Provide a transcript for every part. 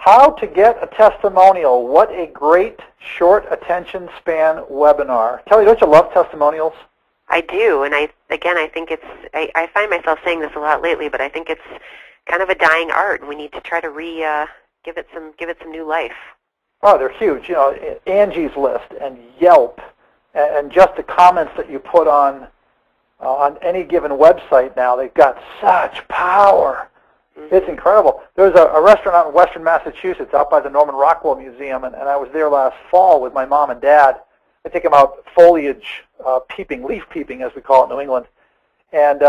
How to get a testimonial. What a great short attention span webinar. Kelly, don't you love testimonials? I do, and I think it's, I find myself saying this a lot lately, but I think it's kind of a dying art, and we need to try to give it some new life. Oh, they're huge. You know, Angie's List and Yelp, and just the comments that you put on any given website now, they've got such power. Mm-hmm. It's incredible. There's a restaurant out in Western Massachusetts, out by the Norman Rockwell Museum, and I was there last fall with my mom and dad. I take them out foliage peeping, leaf peeping, as we call it in New England. And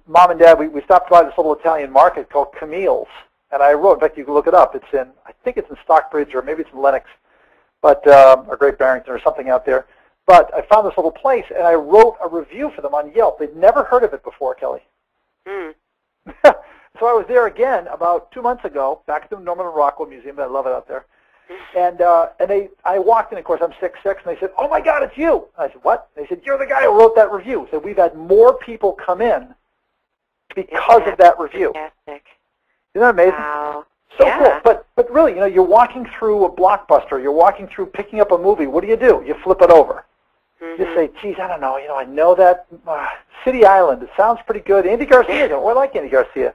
Mom and Dad, we stopped by this little Italian market called Camille's. And I wrote, in fact, you can look it up. It's in, I think it's in Stockbridge, or maybe it's in Lenox, but or Great Barrington, or something out there. But I found this little place, and I wrote a review for them on Yelp. They'd never heard of it before, Kelly. Mm. So I was there again about 2 months ago, back at the Norman Rockwell Museum. I love it out there. And I walked in, of course, I'm 6'6", and they said, "Oh, my God, it's you." I said, "What?" They said, "You're the guy who wrote that review." So we've had more people come in because of that review. Fantastic. Isn't that amazing? Wow. So cool. But really, you know, you're walking through a Blockbuster. You're walking through picking up a movie. What do? You flip it over. Mm-hmm. You say, "Geez, I don't know. You know, I know that City Island. It sounds pretty good. Andy Garcia. Oh, I like Andy Garcia."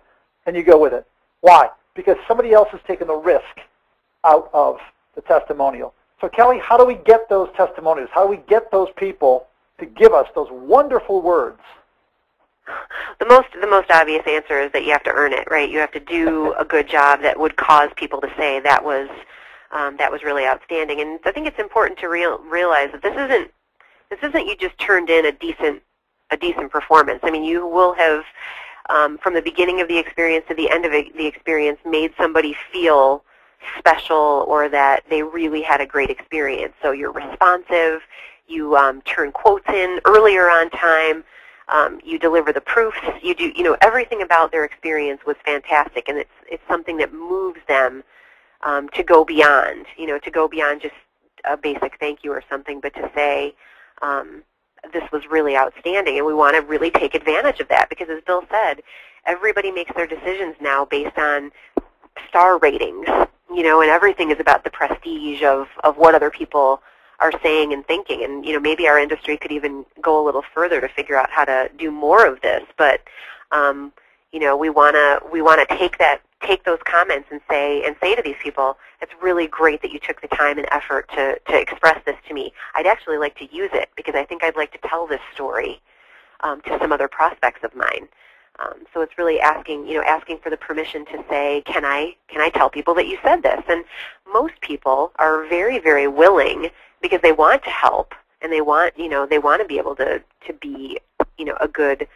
And you go with it. Why? Because somebody else has taken the risk out of the testimonial. So Kelly, how do we get those testimonials? How do we get those people to give us those wonderful words? The most obvious answer is that you have to earn it, right? You have to do a good job that would cause people to say that was really outstanding. And I think it's important to realize that this isn't you just turned in a decent performance. I mean, you will have from the beginning of the experience to the end of the experience made somebody feel special, or that they really had a great experience. So you're responsive, you turn quotes in earlier on time, you deliver the proofs, you do, you know, everything about their experience was fantastic, and it's something that moves them to go beyond, you know, to go beyond just a basic thank you or something, but to say, this was really outstanding, and we want to really take advantage of that, because as Bill said, everybody makes their decisions now based on star ratings, you know, and everything is about the prestige of what other people are saying and thinking. And, you know, maybe our industry could even go a little further to figure out how to do more of this. But, you know, we want to take those comments and say to these people, it's really great that you took the time and effort to express this to me. I'd actually like to use it, because I think I'd like to tell this story to some other prospects of mine. So it's really asking for the permission to say, can I tell people that you said this? And most people are very, very willing, because they want to help, and they want to be able to be, you know, a good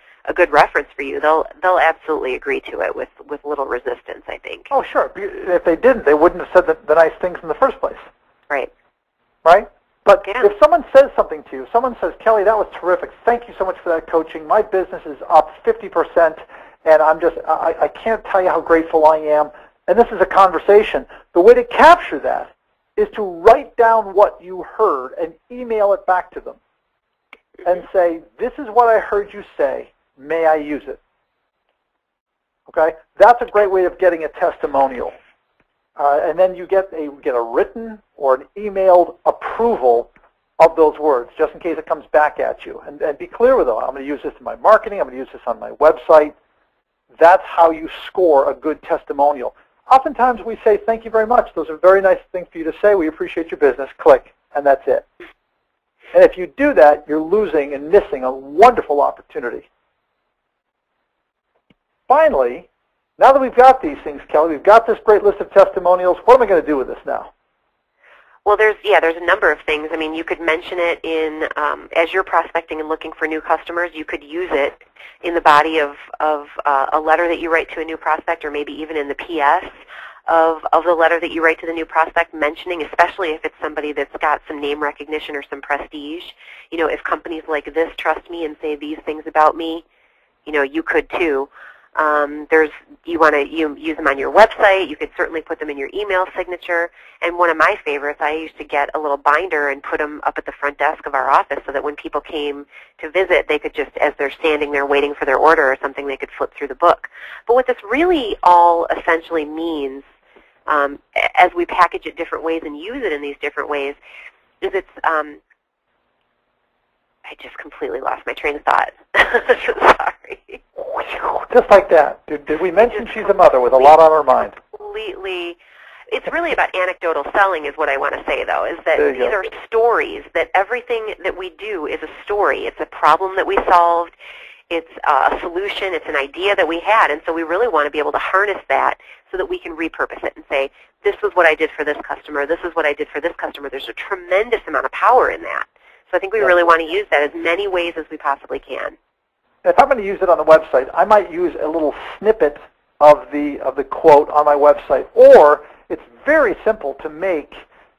reference for you. They'll absolutely agree to it with little resistance, I think. Oh, sure. If they didn't, they wouldn't have said the nice things in the first place. Right. Right? But yeah. If someone says something to you, someone says, "Kelly, that was terrific. Thank you so much for that coaching. My business is up 50%, and I can't tell you how grateful I am." And this is a conversation. The way to capture that is to write down what you heard and email it back to them and say, "This is what I heard you say. May I use it?" Okay? That's a great way of getting a testimonial. And then you get a written or an emailed approval of those words, just in case it comes back at you. And be clear with them. I'm going to use this in my marketing. I'm going to use this on my website. That's how you score a good testimonial. Oftentimes we say, "Thank you very much. Those are very nice things for you to say. We appreciate your business." Click, and that's it. And if you do that, you're losing and missing a wonderful opportunity. Finally, now that we've got these things, Kelly, we've got this great list of testimonials, what am I going to do with this now? Well, there's a number of things. I mean, you could mention it in, as you're prospecting and looking for new customers, you could use it in the body of a letter that you write to a new prospect, or maybe even in the PS of the letter that you write to the new prospect, mentioning, especially if it's somebody that's got some name recognition or some prestige. You know, if companies like this trust me and say these things about me, you know, you could too. You use them on your website. You could certainly put them in your email signature. And one of my favorites, I used to get a little binder and put them up at the front desk of our office, so that when people came to visit, they could just, as they're standing there waiting for their order or something, they could flip through the book. But what this really all essentially means as we package it different ways and use it in these different ways, is it's, I just completely lost my train of thought. Sorry. Just like that. Did we mention she's a mother with a lot on her mind? Completely. It's really about anecdotal selling is what I want to say, though, is that these go. are stories, that everything that we do is a story. It's a problem that we solved. It's a solution. It's an idea that we had. And so we really want to be able to harness that so that we can repurpose it and say, this was what I did for this customer. This is what I did for this customer. There's a tremendous amount of power in that. So I think we really want to use that as many ways as we possibly can. If I'm going to use it on the website, I might use a little snippet of the quote on my website. Or it's very simple to make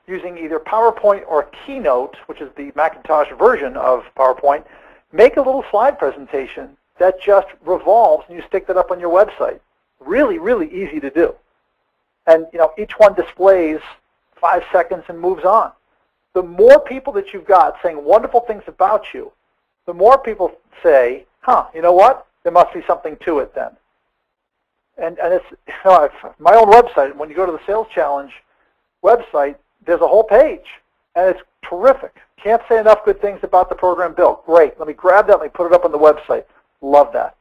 using either PowerPoint or Keynote, which is the Macintosh version of PowerPoint. Make a little slide presentation that just revolves, and you stick that up on your website. Really, really easy to do. And each one displays 5 seconds and moves on. The more people that you've got saying wonderful things about you, the more people say, huh, you know what? There must be something to it then. And it's my own website. When you go to the Sales Challenge website, there's a whole page, and it's terrific. Can't say enough good things about the program built. Great. Let me grab that. Let me put it up on the website. Love that.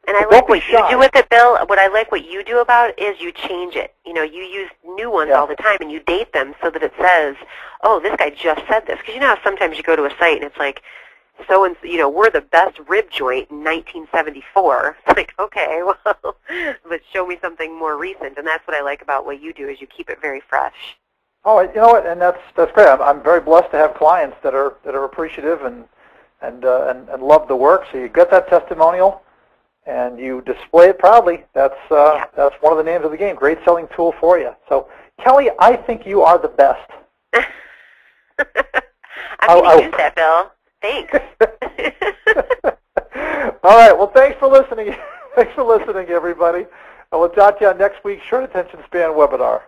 And I like what you do with it, Bill. What I like what you do about it is you change it. You use new ones all the time, and you date them so that it says, oh, this guy just said this. Because how sometimes you go to a site, and it's like, we're the best rib joint in 1974. It's like, okay, well, but show me something more recent. And that's what I like about what you do is you keep it very fresh. Oh, you know what? And that's great. I'm very blessed to have clients that are appreciative and love the work. So you get that testimonial, and you display it proudly. That's one of the names of the game. Great selling tool for you. So, Kelly, I think you are the best. I'm going to use that, Bill. Thanks. All right. Well, thanks for listening. Thanks for listening, everybody. And we'll talk to you on next week's Short Attention Span webinar.